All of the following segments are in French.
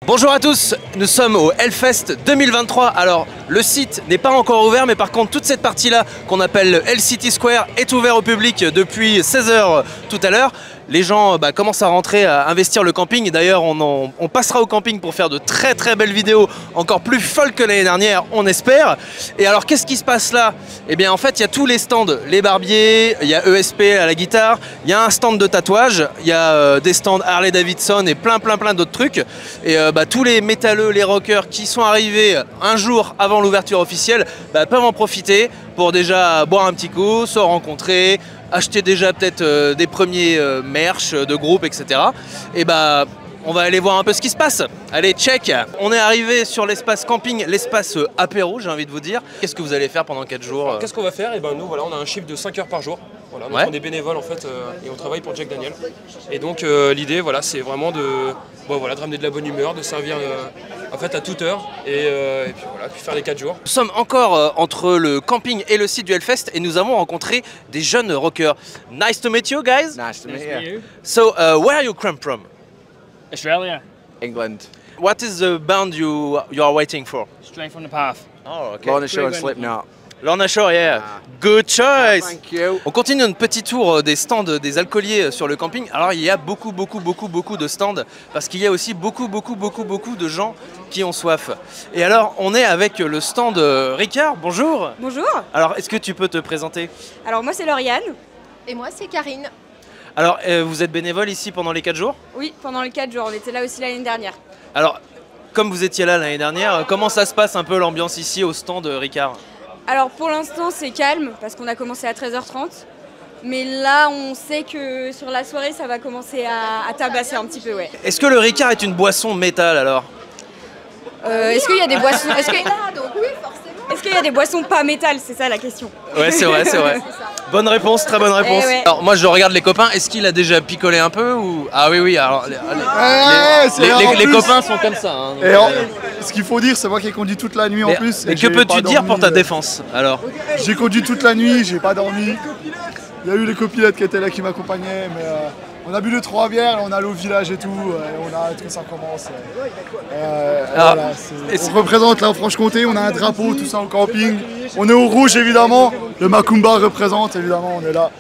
Bonjour à tous, nous sommes au Hellfest 2023. Alors le site n'est pas encore ouvert, mais par contre toute cette partie là qu'on appelle le Hell City Square est ouvert au public depuis 16 h tout à l'heure. Les gens commencent à rentrer, à investir le camping. D'ailleurs on passera au camping pour faire de très belles vidéos, encore plus folles que l'année dernière, on espère. Et alors qu'est-ce qui se passe là? Eh bien en fait il y a tous les stands, les barbiers, il y a ESP à la guitare, il y a un stand de tatouage, il y a des stands Harley Davidson et plein d'autres trucs. Et tous les métalleux, les rockers qui sont arrivés un jour avant l'ouverture officielle peuvent en profiter pour déjà boire un petit coup, se rencontrer, acheter déjà peut-être des premiers merch de groupe, etc. Et on va aller voir un peu ce qui se passe. Allez, check. On est arrivé sur l'espace camping, l'espace apéro, j'ai envie de vous dire. Qu'est-ce que vous allez faire pendant 4 jours? Qu'est-ce qu'on va faire? Et nous, voilà, on a un chiffre de 5 heures par jour. Voilà, donc on est bénévoles en fait et on travaille pour Jack Daniel. Et donc l'idée, voilà, c'est vraiment de ramener de la bonne humeur, de servir en fait à toute heure et puis voilà, puis faire les 4 jours. Nous sommes encore entre le camping et le site du Hellfest et nous avons rencontré des jeunes rockers. Nice to meet you guys. Nice to meet you. So, where you come from? Australia. England. What is the band you are waiting for? Straight from the path. Oh, okay. Lorna Shore and Slipknot. Lorna Shore, yeah. Good choice. Thank you. On continue notre petit tour des stands des alcooliers sur le camping. Alors il y a beaucoup de stands parce qu'il y a aussi beaucoup de gens qui ont soif. Et alors on est avec le stand Ricard. Bonjour. Bonjour. Alors est-ce que tu peux te présenter? Alors moi c'est Lauriane. Et moi c'est Karine. Alors vous êtes bénévole ici pendant les 4 jours? Oui, pendant les 4 jours. On était là aussi l'année dernière. Alors comme vous étiez là l'année dernière, comment ça se passe un peu l'ambiance ici au stand Ricard? Alors pour l'instant c'est calme parce qu'on a commencé à 13h30. Mais là on sait que sur la soirée ça va commencer à tabasser un petit peu, ouais. Est-ce que le Ricard est une boisson métal alors? Est-ce qu'il y a des boissons Donc oui, forcément. Est-ce qu'il y a des boissons pas métal? C'est ça la question. Ouais, c'est vrai. Bonne réponse, très bonne réponse. Ouais. Alors moi je regarde les copains, est-ce qu'il a déjà picolé un peu ou... Ah oui, alors les copains sont comme ça. Hein, ce qu'il faut dire, c'est moi qui ai conduit toute la nuit en plus. Et que peux-tu dire pour ta défense alors? J'ai conduit toute la nuit, j'ai pas dormi. Il y a eu les copilotes qui étaient là qui m'accompagnaient, mais on a bu 2-3 bières, on est allé au village et tout, et on a hâte que ça commence. Voilà, on représente la Franche-Comté, on a un drapeau, tout ça au camping. On est au rouge évidemment, le Macumba représente évidemment, on est là.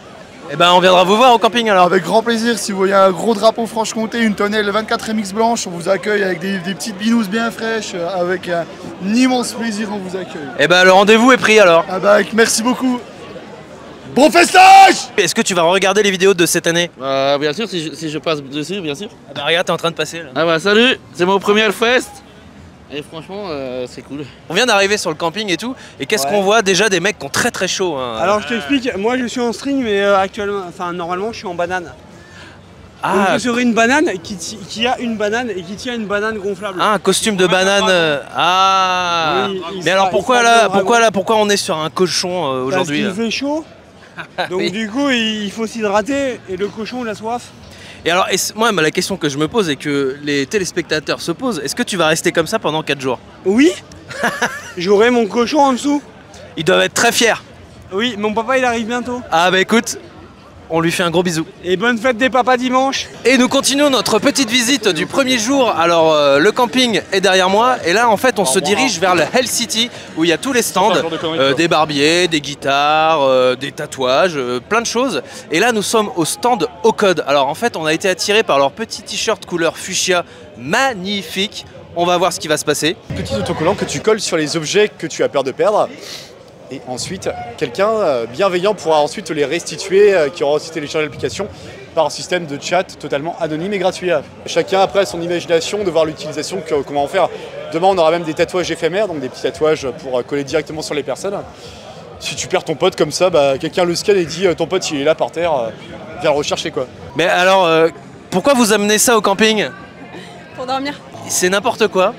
Eh ben on viendra vous voir au camping alors. Avec grand plaisir, si vous voyez un gros drapeau Franche-Comté, une tonnelle 24 MX blanche, on vous accueille avec des petites binous bien fraîches, avec un immense plaisir on vous accueille. Eh ben le rendez-vous est pris alors. Merci beaucoup. Bon festage! Est-ce que tu vas regarder les vidéos de cette année? Bien sûr, si je passe dessus, bien sûr. Ah bah regarde, t'es en train de passer là. Ah bah salut, c'est mon premier Hellfest. Et franchement, c'est cool. On vient d'arriver sur le camping et tout, et qu'est-ce qu'on voit déjà? Des mecs qui ont très chaud. Hein. Alors je t'explique, moi je suis en string, mais actuellement, normalement je suis en banane. Ah, donc je serai une banane qui a une banane et qui tient une banane gonflable. Ah, un costume de banane. Oui, mais alors pourquoi on est sur un cochon aujourd'hui? Parce qu'il fait chaud. Donc oui. Du coup il faut s'hydrater et le cochon il a soif. Et alors moi la question que je me pose et que les téléspectateurs se posent, est-ce que tu vas rester comme ça pendant 4 jours? Oui. J'aurai mon cochon en dessous. Ils doivent être très fiers. Oui, mon papa il arrive bientôt. Ah bah écoute, on lui fait un gros bisou. Et bonne fête des papas dimanche. Et nous continuons notre petite visite du premier jour. Alors le camping est derrière moi et là en fait on se dirige vers le Hell City où il y a tous les stands, des barbiers, des guitares, des tatouages, plein de choses. Et là nous sommes au stand Au Code. Alors en fait on a été attiré par leur petit t-shirt couleur fuchsia magnifique. On va voir ce qui va se passer. Petit autocollant que tu colles sur les objets que tu as peur de perdre. Et ensuite, quelqu'un bienveillant pourra ensuite te les restituer, qui aura aussi téléchargé l'application par un système de chat totalement anonyme et gratuit. Chacun après a son imagination de voir l'utilisation comment en faire. Demain, on aura même des tatouages éphémères, donc des petits tatouages pour coller directement sur les personnes. Si tu perds ton pote comme ça, quelqu'un le scanne et dit ton pote il est là par terre, viens le rechercher quoi. Mais alors, pourquoi vous amenez ça au camping? Pour dormir. C'est n'importe quoi.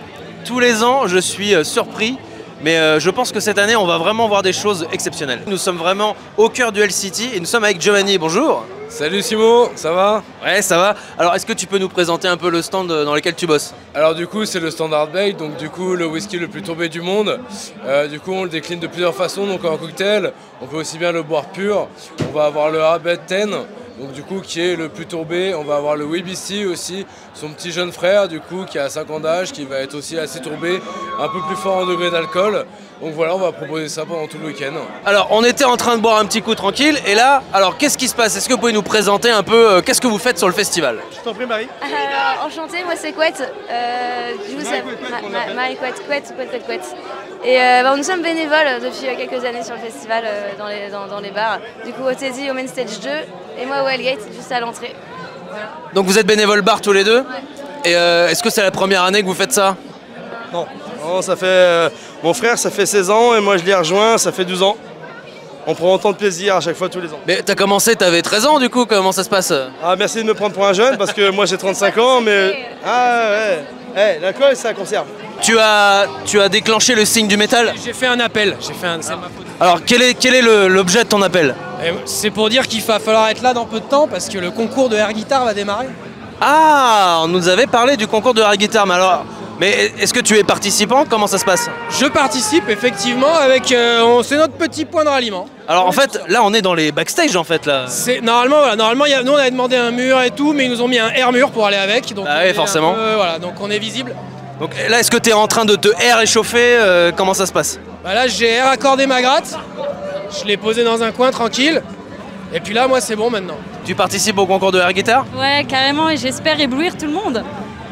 Tous les ans, je suis surpris. Mais je pense que cette année, on va vraiment voir des choses exceptionnelles. Nous sommes vraiment au cœur du Hell City et nous sommes avec Giovanni. Bonjour. Salut Simo, ça va? Ouais, ça va. Alors, est-ce que tu peux nous présenter un peu le stand dans lequel tu bosses? Alors du coup, c'est le Standard Bale, donc du coup le whisky le plus tombé du monde. Du coup, on le décline de plusieurs façons, donc en cocktail. On peut aussi bien le boire pur. On va avoir le Arbet 10, Donc du coup qui est le plus tourbé. On va avoir le WBC aussi, son petit jeune frère du coup qui a 5 ans d'âge, qui va être aussi assez tourbé, un peu plus fort en degré d'alcool. Donc voilà, on va proposer ça pendant tout le week-end. Alors on était en train de boire un petit coup tranquille et là, alors qu'est-ce qui se passe? Est-ce que vous pouvez nous présenter un peu qu'est-ce que vous faites sur le festival? Je t'en prie Marie. Enchantée, moi c'est Couette. Marie Couette. Et nous sommes bénévoles depuis quelques années sur le festival dans les bars. Du coup, Otezi au Main Stage 2 et moi au Hellgate, juste à l'entrée. Voilà. Donc vous êtes bénévole bar tous les deux? Ouais. Et est-ce que c'est la première année que vous faites ça? Non, ça fait... mon frère, ça fait 16 ans et moi je l'ai rejoint, ça fait 12 ans. On prend autant de plaisir à chaque fois, tous les ans. Mais t'as commencé, t'avais 13 ans du coup, comment ça se passe? Ah, merci de me prendre pour un jeune parce que moi j'ai 35 ans, mais... Ah ouais, l'alcool ça conserve. Tu as déclenché le signe du métal? J'ai fait un appel, c'est ma faute. Alors quel est l'objet de ton appel? C'est pour dire qu'il va falloir être là dans peu de temps parce que le concours de air guitar va démarrer. Ah, on nous avait parlé du concours de air guitar, mais est-ce que tu es participant? Comment ça se passe? Je participe effectivement avec, c'est notre petit point de ralliement. Alors en fait, là on est dans les backstage en fait là. Normalement, nous on avait demandé un mur et tout, mais ils nous ont mis un air mur pour aller avec. Donc ah oui, forcément. Voilà, donc on est visible. Donc là, est-ce que tu es en train de te air échauffer? Comment ça se passe? Bah là, j'ai air accordé ma gratte. Je l'ai posé dans un coin tranquille. Et puis là, moi, c'est bon maintenant. Tu participes au concours de air guitar? Ouais, carrément, et j'espère éblouir tout le monde.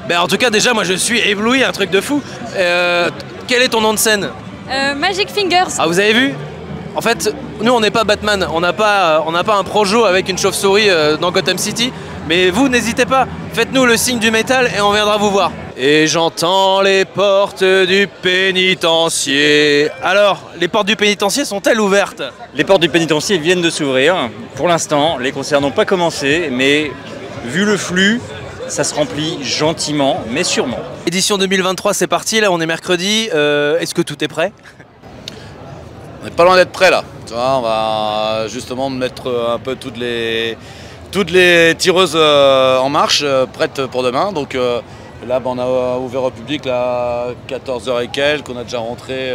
Ben, en tout cas, déjà, moi, je suis ébloui, un truc de fou. Quel est ton nom de scène? Magic Fingers. Ah, vous avez vu? En fait, nous, on n'est pas Batman. On n'a pas un projo avec une chauve-souris dans Gotham City. Mais vous, n'hésitez pas. Faites-nous le signe du métal et on viendra vous voir. Et j'entends les portes du pénitencier. Alors, les portes du pénitencier sont-elles ouvertes? Les portes du pénitencier viennent de s'ouvrir. Pour l'instant, les concerts n'ont pas commencé, mais vu le flux, ça se remplit gentiment, mais sûrement. Édition 2023, c'est parti, là on est mercredi. Est-ce que tout est prêt? On n'est pas loin d'être prêt là. Tu vois, on va justement mettre un peu toutes les tireuses en marche, prêtes pour demain. Donc là, on a ouvert au public à 14h et quelques, on a déjà rentré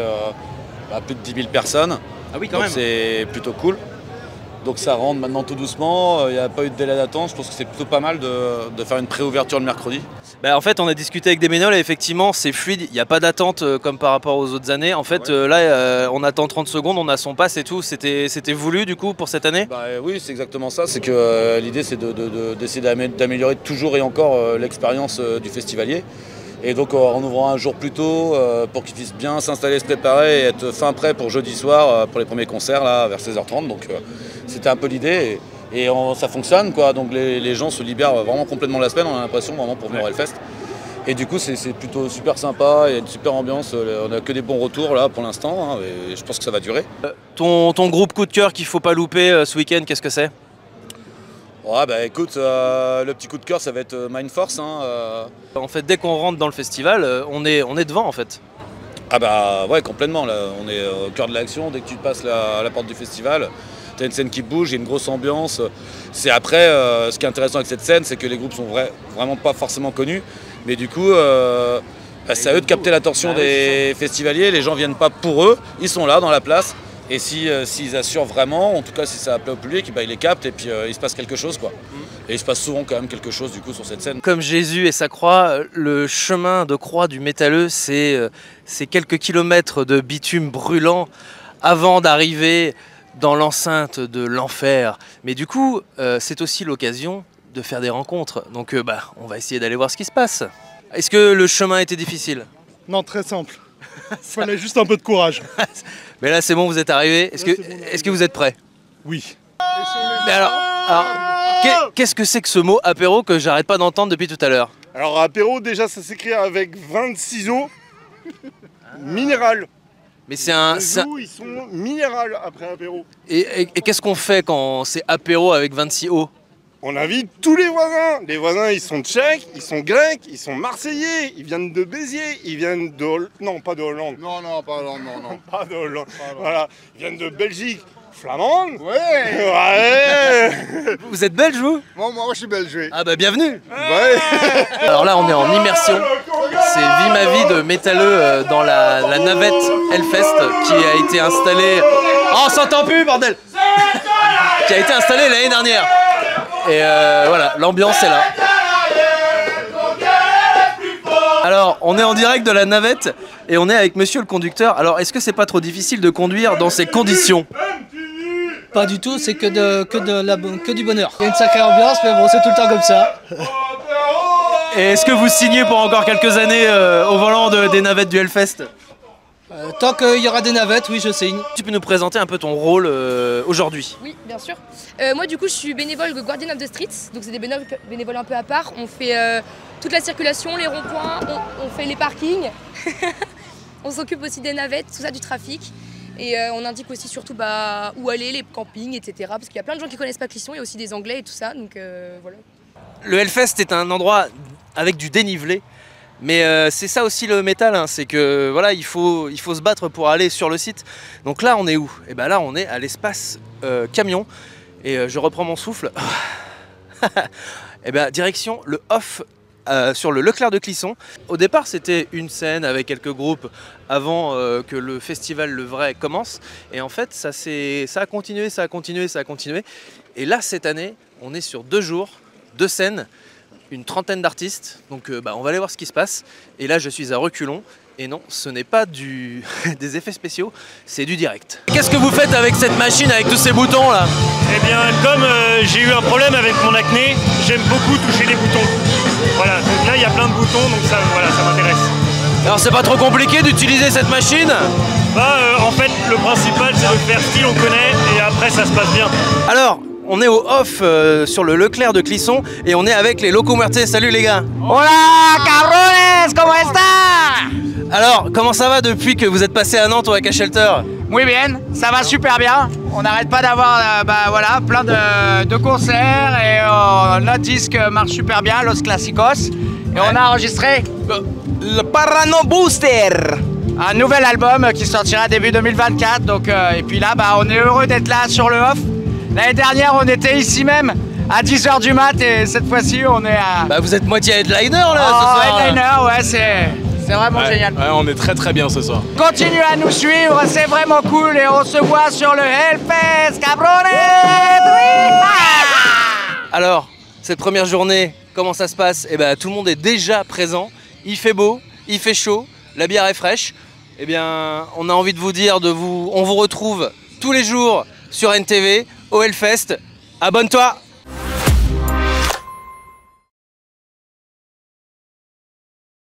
à plus de 10 000 personnes. Ah oui, quand même. C'est plutôt cool. Donc ça rentre maintenant tout doucement, il n'y a pas eu de délai d'attente, je pense que c'est plutôt pas mal de faire une pré-ouverture le mercredi. Bah en fait on a discuté avec des bénévoles et effectivement c'est fluide, il n'y a pas d'attente comme par rapport aux autres années. En fait là on attend 30 secondes, on a son pass et tout, c'était voulu du coup pour cette année? Oui, c'est exactement ça, c'est que l'idée c'est d'essayer d'améliorer toujours et encore l'expérience du festivalier. Et donc en ouvrant un jour plus tôt pour qu'ils puissent bien s'installer, se préparer et être fin prêt pour jeudi soir pour les premiers concerts là vers 16h30. Donc c'était un peu l'idée et ça fonctionne quoi. Donc les gens se libèrent vraiment complètement la semaine, on a l'impression vraiment pour venir au Hellfest. Et du coup c'est plutôt super sympa, il y a une super ambiance, on n'a que des bons retours là pour l'instant et je pense que ça va durer. Ton groupe coup de cœur qu'il ne faut pas louper ce week-end, qu'est-ce que c'est? Ouais bah écoute, le petit coup de cœur ça va être Mindforce. En fait dès qu'on rentre dans le festival, on est devant en fait. Ah bah ouais complètement, là on est au cœur de l'action, dès que tu passes la porte du festival, tu as une scène qui bouge, il y a une grosse ambiance. C'est après, ce qui est intéressant avec cette scène, c'est que les groupes sont vraiment pas forcément connus, mais du coup c'est à eux de capter l'attention des festivaliers, les gens viennent pas pour eux, ils sont là dans la place. Et s'ils assurent vraiment, en tout cas si ça plaît au public, ils les captent et puis il se passe quelque chose quoi. Et il se passe souvent quand même quelque chose du coup sur cette scène. Comme Jésus et sa croix, le chemin de croix du métalleux, c'est quelques kilomètres de bitume brûlant avant d'arriver dans l'enceinte de l'enfer. Mais du coup, c'est aussi l'occasion de faire des rencontres. Donc on va essayer d'aller voir ce qui se passe. Est-ce que le chemin était difficile? Non, très simple. Il fallait juste un peu de courage. Mais là c'est bon, vous êtes arrivé. Est-ce que vous êtes prêts? Oui. Mais alors qu'est-ce que c'est que ce mot apéro que j'arrête pas d'entendre depuis tout à l'heure? Alors apéro déjà ça s'écrit avec 26 eaux minérales. Mais c'est un... Les eaux ils sont minérales après apéro. Et qu'est-ce qu'on fait quand c'est apéro avec 26 eaux? On invite tous les voisins. Les voisins, ils sont tchèques, ils sont grecs, ils sont marseillais, ils viennent de Béziers, ils viennent de... Non, pas de Hollande. Non, pas Hollande, non. Pas de Hollande. Voilà, ils viennent de Belgique. Flamande. Ouais. Vous êtes belge, vous? Moi, je suis belge, oui. Ah bah bienvenue. Ouais. Alors là, on est en immersion. C'est Vie ma vie de métalleux dans la navette Hellfest qui a été installée... Oh, on s'entend plus, bordel. Qui a été installée l'année dernière. Et voilà, l'ambiance est là. Alors, on est en direct de la navette et on est avec monsieur le conducteur. Alors, est-ce que c'est pas trop difficile de conduire dans ces conditions? Pas du tout, c'est que du bonheur. Il y a une sacrée ambiance, mais bon, c'est tout le temps comme ça. Et est-ce que vous signez pour encore quelques années au volant des navettes du Hellfest? Tant qu'il y aura des navettes, oui, je signe. Tu peux nous présenter un peu ton rôle aujourd'hui? Oui, bien sûr. Moi, du coup, je suis bénévole de Guardian of the Streets, donc c'est des bénévoles un peu à part. On fait toute la circulation, les ronds-points, on fait les parkings, on s'occupe aussi des navettes, tout ça, du trafic. Et on indique aussi surtout où aller, les campings, etc. Parce qu'il y a plein de gens qui connaissent pas Clisson, il y a aussi des Anglais et tout ça, donc voilà. Le Hellfest est un endroit avec du dénivelé. Mais c'est ça aussi le métal, hein, c'est que voilà, il faut se battre pour aller sur le site. Donc là, on est où? Et ben là, on est à l'espace camion. Et je reprends mon souffle. Et ben direction le off sur le Leclerc de Clisson. Au départ, c'était une scène avec quelques groupes avant que le festival Le Vrai commence. Et en fait, ça a continué, ça a continué, ça a continué. Et là, cette année, on est sur 2 jours, 2 scènes. Une trentaine d'artistes, donc on va aller voir ce qui se passe. Et là je suis à reculons, et non, ce n'est pas des effets spéciaux, c'est du direct. Qu'est-ce que vous faites avec cette machine, avec tous ces boutons là? Eh bien, comme j'ai eu un problème avec mon acné, j'aime beaucoup toucher les boutons. Voilà, donc là il y a plein de boutons, donc ça, voilà, ça m'intéresse. Alors c'est pas trop compliqué d'utiliser cette machine? En fait, le principal c'est de faire style on connaît, et après ça se passe bien. Alors, on est au off sur le Leclerc de Clisson et on est avec les Loco Muertes. Salut les gars. Hola cabrones, ¿cómo está? Alors, comment ça va depuis que vous êtes passé à Nantes au AK Shelter? Muy bien, ça va super bien. On n'arrête pas d'avoir voilà, plein de concerts et notre disque marche super bien, Los Clásicos. Et on a enregistré le Parano Booster, un nouvel album qui sortira début 2024. Donc, et puis là, on est heureux d'être là sur le off. L'année dernière, on était ici même à 10h du mat et cette fois-ci, on est à... vous êtes moitié headliner là ce soir. Headliner, ouais, c'est vraiment génial. Ouais, on est très bien ce soir. Continuez à nous suivre, c'est vraiment cool et on se voit sur le Hellfest, cabrones. Alors, cette première journée, comment ça se passe? Eh ben, tout le monde est déjà présent, il fait beau, il fait chaud, la bière est fraîche. Eh bien, on a envie de vous dire, on vous retrouve tous les jours sur NTV, au Hellfest. Abonne-toi!